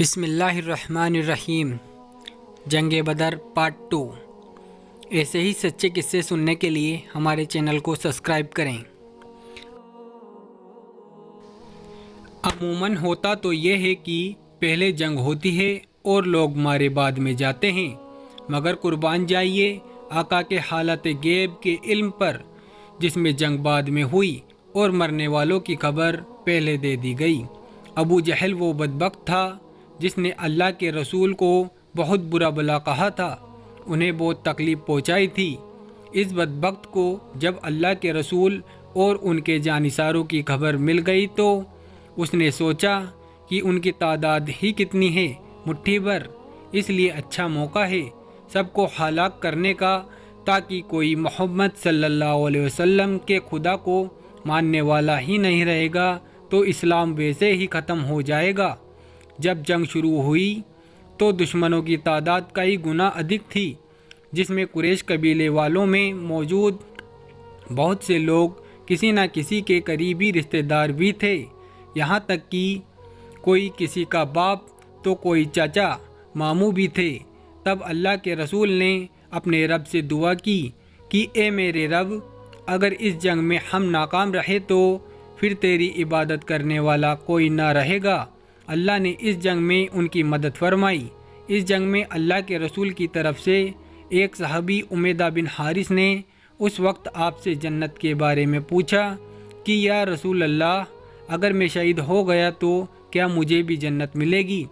بسم اللہ الرحمن الرحیم۔ جنگ بدر پارٹ 2۔ ایسے ہی سچے قصے سننے کے لیے ہمارے چینل کو سبسکرائب کریں۔ عموماً ہوتا تو یہ ہے کہ پہلے جنگ ہوتی ہے اور لوگ مارے بعد میں جاتے ہیں، مگر قربان جائیے آقا کے حالت غیب کے علم پر، جس میں جنگ بعد میں ہوئی اور مرنے والوں کی خبر پہلے دے دی گئی۔ ابو جہل وہ بدبخت تھا جس نے اللہ کے رسول کو بہت برا بلا کہا تھا، انہیں بہت تکلیف پہنچائی تھی۔ اس بدبخت کو جب اللہ کے رسول اور ان کے جانثاروں کی خبر مل گئی تو اس نے سوچا کہ ان کی تعداد ہی کتنی ہے، مٹھی بھر، اس لیے اچھا موقع ہے سب کو ہلاک کرنے کا، تاکہ کوئی محمد صلی اللہ علیہ وسلم کے خدا کو ماننے والا ہی نہیں رہے گا تو اسلام ویسے ہی ختم ہو جائے گا۔ جب جنگ شروع ہوئی تو دشمنوں کی تعداد کئی گنا ادھک تھی، جس میں قریش قبیلے والوں میں موجود بہت سے لوگ کسی نہ کسی کے قریبی رشتہ دار بھی تھے، یہاں تک کہ کوئی کسی کا باپ تو کوئی چاچا ماموں بھی تھے۔ تب اللہ کے رسول نے اپنے رب سے دعا کی کہ اے میرے رب، اگر اس جنگ میں ہم ناکام رہے تو پھر تیری عبادت کرنے والا کوئی نہ رہے گا۔ اللہ نے اس جنگ میں ان کی مدد فرمائی۔ اس جنگ میں اللہ کے رسول کی طرف سے ایک صحابی عمیدہ بن حارث نے اس وقت آپ سے جنت کے بارے میں پوچھا کہ یا رسول اللہ، اگر میں شہید ہو گیا تو کیا مجھے بھی جنت ملے گی؟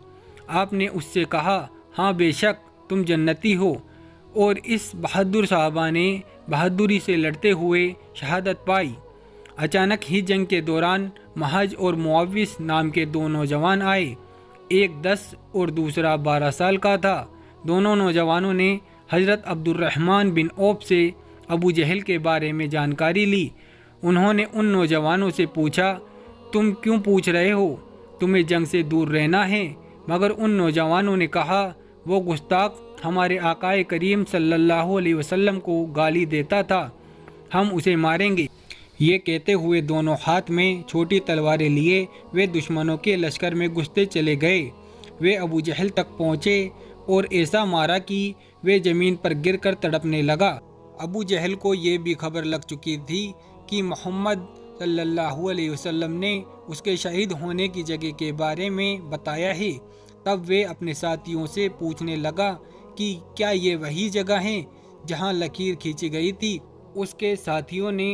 آپ نے اس سے کہا، ہاں بے شک تم جنتی ہو۔ اور اس بہادر صحابہ نے بہادری سے لڑتے ہوئے شہادت پائی۔ اچانک ہی جنگ کے دوران محاذ اور معوذ نام کے دو نوجوان آئے، ایک 10 اور دوسرا 12 سال کا تھا۔ دونوں نوجوانوں نے حضرت عبد الرحمن بن عوف سے ابو جہل کے بارے میں جانکاری لی۔ انہوں نے ان نوجوانوں سے پوچھا، تم کیوں پوچھ رہے ہو؟ تمہیں جنگ سے دور رہنا ہے؟ مگر ان نوجوانوں نے کہا، وہ گستاخ ہمارے آقا کریم صلی اللہ علیہ وسلم کو گالی دیتا تھا، ہم اسے ماریں گے۔ یہ کہتے ہوئے دونوں ہاتھ میں چھوٹی تلواریں لیے وہ دشمنوں کے لشکر میں گھستے چلے گئے۔ وہ ابو جہل تک پہنچے اور ایسا مارا کہ وہ زمین پر گر کر تڑپنے لگا۔ ابو جہل کو یہ بھی خبر لگ چکی تھی کہ محمد صلی اللہ علیہ وسلم نے اس کے شہید ہونے کی جگہ کے بارے میں بتایا ہے۔ تب وہ اپنے ساتھیوں سے پوچھنے لگا کہ کیا یہ وہی جگہ ہے جہاں لکیر کھینچی گئی تھی؟ اس کے ساتھیوں نے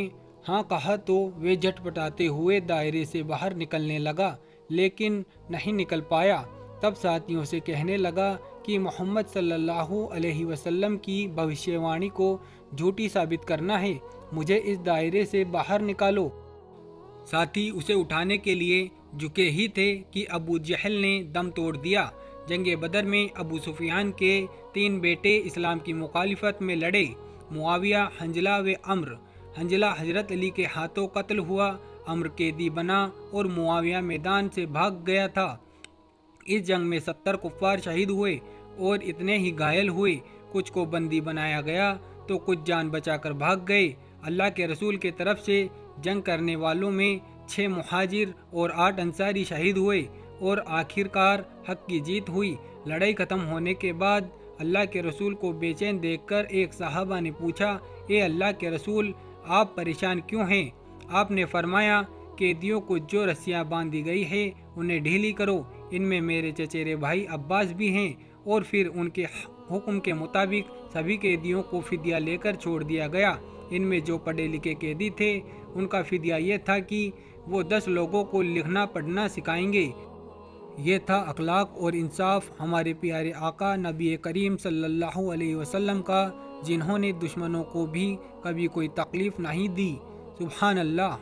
ہاں کہا تو وہ جھٹ پٹاتے ہوئے دائرے سے باہر نکلنے لگا، لیکن نہیں نکل پایا۔ تب ساتھیوں سے کہنے لگا کہ محمد صلی اللہ علیہ وسلم کی بھوشیہ وانی کو جھوٹی ثابت کرنا ہے، مجھے اس دائرے سے باہر نکالو۔ ساتھی اسے اٹھانے کے لیے جھکے ہی تھے کہ ابو جہل نے دم توڑ دیا۔ جنگ بدر میں ابو سفیان کے 3 بیٹے اسلام کی مخالفت میں لڑے، معاویہ، حنظلہ و عمرو۔ حنظلہ حضرت علی کے ہاتھوں قتل ہوا، عمرو قیدی بنا اور معاویہ میدان سے بھاگ گیا تھا۔ اس جنگ میں 70 کفار شہید ہوئے اور اتنے ہی گھائل ہوئے، کچھ کو بندی بنایا گیا تو کچھ جان بچا کر بھاگ گئے۔ اللہ کے رسول کے طرف سے جنگ کرنے والوں میں 6 مہاجر اور 8 انصاری شہید ہوئے اور آخر کار حق کی جیت ہوئی۔ لڑائی ختم ہونے کے بعد اللہ کے رسول کو بے چین دیکھ کر ایک صحابہ نے پوچھا، اے اللہ کے رسول، آپ پریشان کیوں ہیں؟ آپ نے فرمایا، قیدیوں کو جو رسیاں باندھی گئی ہے انہیں ڈھیلی کرو، ان میں میرے چچیرے بھائی عباس بھی ہیں۔ اور پھر ان کے حکم کے مطابق سبھی قیدیوں کو فدیہ لے کر چھوڑ دیا گیا۔ ان میں جو پڑھے لکھے قیدی تھے ان کا فدیہ یہ تھا کہ وہ 10 لوگوں کو لکھنا پڑھنا سکھائیں گے۔ یہ تھا اخلاق اور انصاف ہمارے پیارے آقا نبی کریم صلی اللہ علیہ وسلم کا، جنہوں نے دشمنوں کو بھی کبھی کوئی تکلیف نہیں دی۔ سبحان اللہ۔